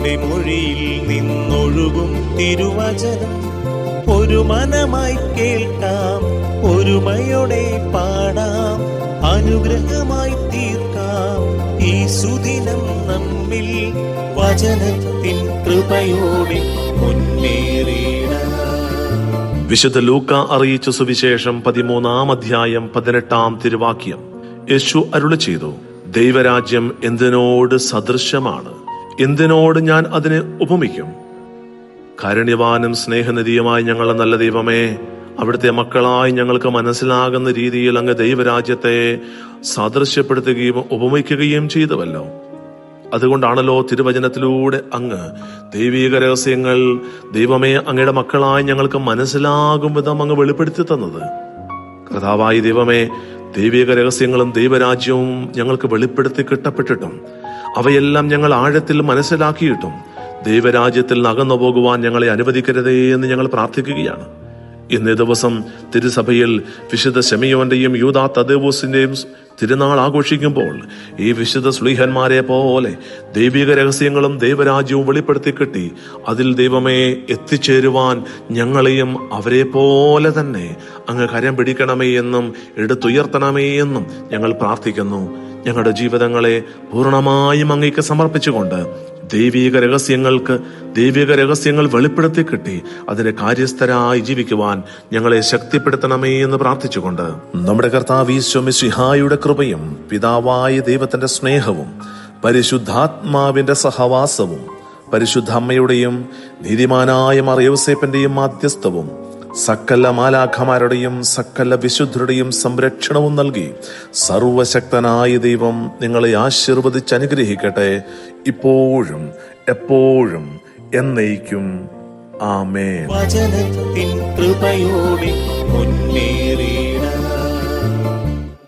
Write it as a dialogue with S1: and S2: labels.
S1: അങ്ങയുടെ മൊഴിയിൽ നിന്നൊഴുകും തിരുവചനം ഒരു മനമായി കേൾക്കാം, ഒരുമയോടെ പാടാം, അനുഗ്രഹമായി തീർക്കാം ഈ സുദിനം നമ്മിൽ വചനത്തിൻ കൃപയോടെ മുന്നേറിയിടാം.
S2: വിശുദ്ധ ലൂക്ക അറിയിച്ച സുവിശേഷം 13-ാം അധ്യായം 18-ാം തിരുവാക്യം. യേശു അരുളി ചെയ്തു, ദൈവരാജ്യം എന്തിനോട് സദൃശമാണ്? എന്തിനോട് ഞാൻ അതിനെ ഉപമിക്കും? കാരുണ്യവാനും സ്നേഹനിധിയുമായി ഞങ്ങളുടെ നല്ല ദൈവമേ, അവിടുത്തെ മക്കളായി ഞങ്ങൾക്ക് മനസ്സിലാകുന്ന രീതിയിൽ അങ്ങ് ദൈവരാജ്യത്തെ സാദൃശ്യപ്പെടുത്തുകയും ഉപമിക്കുകയും ചെയ്തുവല്ലോ. അതുകൊണ്ടാണല്ലോ തിരുവചനത്തിലൂടെ അങ്ങ് ദൈവീക രഹസ്യങ്ങൾ ദൈവമേ അങ്ങയുടെ മക്കളായി ഞങ്ങൾക്ക് മനസ്സിലാകും വിധം അങ്ങ് വെളിപ്പെടുത്തി തന്നത്. കർത്താവായ ദൈവമേ, ദൈവിക രഹസ്യങ്ങളും ദൈവരാജ്യവും ഞങ്ങൾക്ക് വെളിപ്പെടുത്തി കിട്ടപ്പെട്ടിട്ടും അവയെല്ലാം ഞങ്ങൾ ആഴത്തിൽ മനസ്സിലാക്കിയിട്ടും ദൈവരാജ്യത്തിൽ അകന്നു പോകുവാൻ ഞങ്ങളെ അനുവദിക്കരുതേ എന്ന് ഞങ്ങൾ പ്രാർത്ഥിക്കുകയാണ്. ഇന്നേ ദിവസം തിരുസഭയിൽ വിശുദ്ധ ശെമയോന്റെയും യൂദാ തദ്ദേവൂസിന്റെയും തിരുനാൾ ആഘോഷിക്കുമ്പോൾ ഈ വിശുദ്ധ ശ്ലീഹന്മാരെ പോലെ ദൈവിക രഹസ്യങ്ങളും ദൈവരാജ്യവും വെളിപ്പെടുത്തി കിട്ടി അതിൽ ദൈവമേ എത്തിച്ചേരുവാൻ ഞങ്ങളെയും അവരെ പോലെ തന്നെ അങ്ങ് കരം പിടിക്കണമേ എന്നും എടുത്തുയർത്തണമേ എന്നും ഞങ്ങൾ പ്രാർത്ഥിക്കുന്നു. ഞങ്ങളുടെ ജീവിതങ്ങളെ പൂർണ്ണമായും അങ്ങേക്ക് സമർപ്പിച്ചുകൊണ്ട് ദൈവിക രഹസ്യങ്ങൾ വെളിപ്പെടുത്തി കിട്ടി അതിന്റെ കാര്യസ്ഥരായി ജീവിക്കുവാൻ ഞങ്ങളെ ശക്തിപ്പെടുത്തണമേ എന്ന് പ്രാർത്ഥിച്ചുകൊണ്ട് നമ്മുടെ കർത്താവ് ഈശോ മിശിഹായുടെ കൃപയും പിതാവായ ദൈവത്തിന്റെ സ്നേഹവും പരിശുദ്ധാത്മാവിന്റെ സഹവാസവും പരിശുദ്ധ അമ്മയുടെയും നീതിമാനായ മാർ യൗസേപ്പിന്റെയും മാധ്യസ്ഥവും സകല മാലാഖമാരുടെയും സകല വിശുദ്ധരുടെയും സംരക്ഷണവും നൽകി സർവശക്തനായ ദൈവം നിങ്ങളെ ആശീർവദിച്ച് അനുഗ്രഹിക്കട്ടെ, ഇപ്പോഴും എപ്പോഴും എന്നേക്കും. ആമേൻ.
S1: വചനത്തിൻ കൃപയോടെ മുന്നേറി